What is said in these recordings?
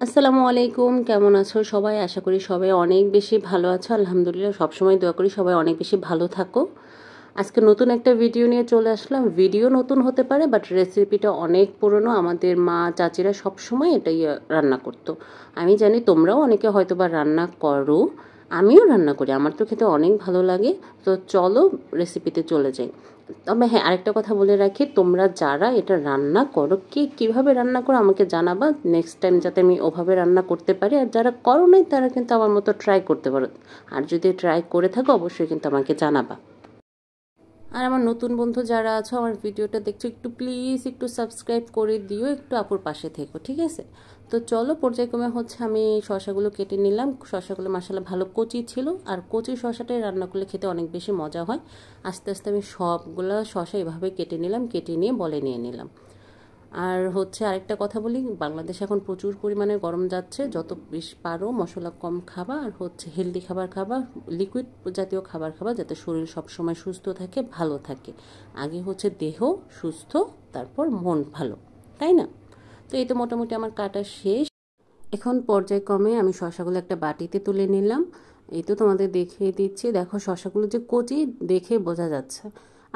আসসালামু আলাইকুম, কেমন আছো সবাই? আশা করি সবাই অনেক বেশি ভালো আছো। আলহামদুলিল্লাহ, সবসময় দোয়া করি সবাই অনেক বেশি ভালো থাকো। আজকে নতুন একটা ভিডিও নিয়ে চলে আসলাম। ভিডিও নতুন হতে পারে, বাট রেসিপিটা অনেক পুরনো। আমাদের মা চাচিরা সবসময় এটাই রান্না করতো। আমি জানি তোমরাও অনেকে হয়তো বা রান্না করো, আমিও রান্না করি, আমার তো খেতে অনেক ভালো লাগে। তো চলো রেসিপিতে চলে যাই। তবে হ্যাঁ, আরেকটা কথা বলে রাখি, তোমরা যারা এটা রান্না করো কীভাবে রান্না করো আমাকে জানাবা, নেক্সট টাইম যাতে আমি ওভাবে রান্না করতে পারি। আর যারা করো নাই তারা কিন্তু আমার মতো ট্রাই করতে পারো, আর যদি ট্রাই করে থাকো অবশ্যই কিন্তু আমাকে জানাবা। আর আমার নতুন বন্ধু যারা আছো, আমার ভিডিওটা দেখছো, একটু প্লিজ একটু সাবস্ক্রাইব করে দিও, একটু আপুর পাশে থেকো, ঠিক আছে? তো চলো পর্যায়ক্রমে আমি শসাগুলো কেটে নিলাম। শসাগুলো মাশাআল্লাহ ভালো কচি ছিল, আর কচি শসাটাই রান্না করলে খেতে অনেক বেশি মজা হয়। আস্তে আস্তে আমি সবগুলো শসা এভাবে কেটে নিলাম, কেটে নিয়ে বলে নিয়ে নিলাম। আর আরেকটা কথা বলি, বাংলাদেশে এখন প্রচুর পরিমাণে গরম যাচ্ছে। যত বেশি পারো মশলা কম খাবা, আর হেলদি খাবার খাবা, লিকুইড জাতীয় খাবার খাবা, যাতে শরীর সবসময় সুস্থ থাকে, ভালো থাকে। আগে দেহ সুস্থ, তারপর মন ভালো, তাই না? তো এই তো মোটামুটি আমার কাটা শেষ। এখন পর্যায়ক্রমে আমি শসাগুলো একটা বাটিতে তুলে নিলাম। এই তো তোমাদের দেখিয়ে দিচ্ছি, দেখো শসাগুলো যে কচি দেখে বোঝা যাচ্ছে।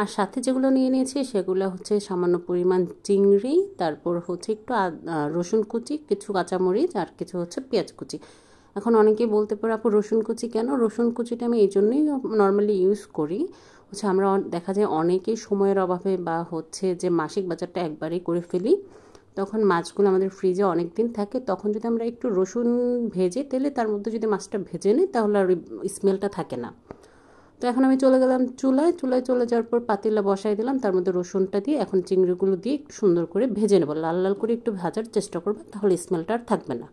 আর সাথে যেগুলো নিয়ে নিয়েছি সেগুলো সামান্য পরিমাণ চিংড়ি, তারপর একটু রসুন কুচি, কিছু কাঁচামরিচ, আর কিছু পেঁয়াজ কুচি। এখন অনেকেই বলতে পারো আপু রসুন কুচি কেন? রসুন কুচিটা আমি এই জন্যই নর্মালি ইউজ করি। আমরা দেখা যায় অনেকেই সময়ের অভাবে বা যে মাসিক বাজারটা একবারেই করে ফেলি, তখন মাছগুলো আমাদের ফ্রিজে অনেক দিন থাকে। তখন যদি আমরা একটু রসুন ভেজে তেলে তার মধ্যে যদি মাছটা ভেজে নিই, তাহলে আর স্মেলটা থাকে না। তো এখন আমি চলে গেলাম চুলায় চলে যাওয়ার পর পাতিলা বসাই দিলাম, তার মধ্যে রসুনটা দিয়ে এখন চিংড়িগুলো দিয়ে একটু সুন্দর করে ভেজে নেব। লাল লাল করে একটু ভাজার চেষ্টা করবো, তাহলে স্মেলটা আর থাকবে না।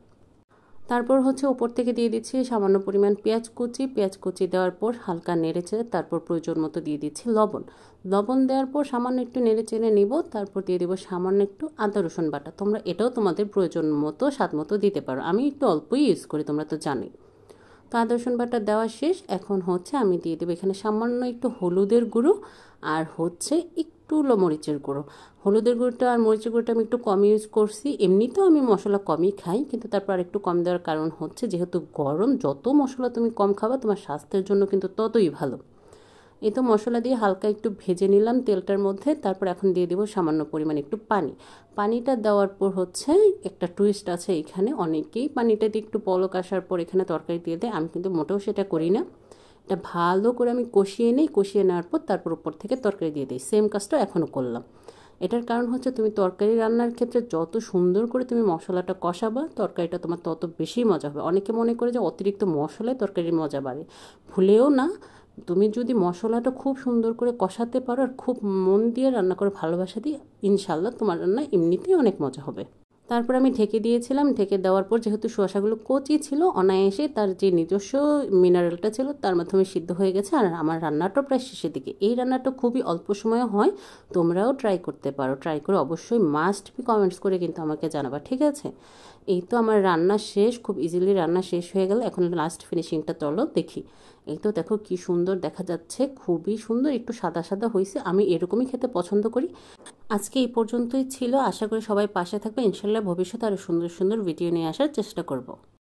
তারপর উপর থেকে দিয়ে দিচ্ছি সামান্য পরিমাণ পেঁয়াজ কুচি দেওয়ার পর হালকা নেড়েচেড়ে তারপর প্রয়োজন মতো দিয়ে দিচ্ছি লবণ দেওয়ার পর সামান্য একটু নেড়েচেড়ে নিব। তারপর দিয়ে দেবো সামান্য একটু আদা রসুন বাটা। তোমরা এটাও তোমাদের প্রয়োজন মতো স্বাদ মতো দিতে পারো, আমি একটু অল্পই ইউজ করি, তোমরা তো জানোই। তো আদা রসুন বাটা দেওয়া শেষ। এখন আমি দিয়ে দেবো এখানে সামান্য একটু হলুদের গুঁড়ো, আর একটু মরিচের গুঁড়ো। হলুদের গুঁড়োটা আর মরিচের গুঁড়োটা আমি একটু কম ইউজ করছি। এমনিতেও আমি মশলা কমই খাই, কিন্তু তারপর আর একটু কম দেওয়ার কারণ যেহেতু গরম, যত মশলা তুমি কম খাবা তোমার স্বাস্থ্যের জন্য কিন্তু ততই ভালো। এই তো মশলা দিয়ে হালকা একটু ভেজে নিলাম তেলটার মধ্যে। তারপর এখন দিয়ে দেবো সামান্য পরিমাণ একটু পানিটা দেওয়ার পর একটা টুইস্ট আছে এখানে। অনেকেই পানিটা দিয়ে একটু বলক আসার পর এখানে তরকারি দিয়ে দেয়, আমি কিন্তু মোটেও সেটা করি না। এটা ভালো করে আমি কষিয়ে নিই, কষিয়ে নেওয়ার পর তারপর উপর থেকে তরকারি দিয়ে দিই। সেম কাজটা এখনও করলাম। এটার কারণ তুমি তরকারি রান্নার ক্ষেত্রে যত সুন্দর করে তুমি মশলাটা কষাবা, তরকারিটা তোমার তত বেশি মজা হবে। অনেকে মনে করে যে অতিরিক্ত মশলায় তরকারির মজা বাড়ে, ভুলেও না। তুমি যদি মশলাটা খুব সুন্দর করে কষাতে পারো আর খুব মন দিয়ে রান্না করে ভালোবাসা দিয়ে, ইনশাল্লাহ তোমার রান্না এমনিতেই অনেক মজা হবে। তারপর আমি ঢেকে দিয়েছিলাম। ঢেকে দেওয়ার পর যেহেতু শসাগুলো কচি ছিল, অনায়াসে তার যে নিজস্ব মিনারেলটা ছিল তার মাধ্যমে সিদ্ধ হয়ে গেছে। আর আমার রান্নাটা প্রায় শেষের দিকে। এই রান্নাটা খুবই অল্প সময়ে হয়, তোমরাও ট্রাই করতে পারো। ট্রাই করে অবশ্যই মাস্ট বি কমেন্টস করে কিন্তু আমাকে জানাবা, ঠিক আছে? এই তো আমার রান্না শেষ, খুব ইজিলি রান্না শেষ হয়ে গেল। এখন লাস্ট ফিনিশিংটা চলো দেখি। এই তো দেখো কি সুন্দর দেখা যাচ্ছে, খুবই সুন্দর, একটু সাদা সাদা হয়েছে। আমি এরকমই খেতে পছন্দ করি। আজকে এই পর্যন্তই ছিল। আশা করি সবাই পাশে থাকবে। ইনশাল্লাহ ভবিষ্যতে আরও সুন্দর সুন্দর ভিডিও নিয়ে আসার চেষ্টা করব।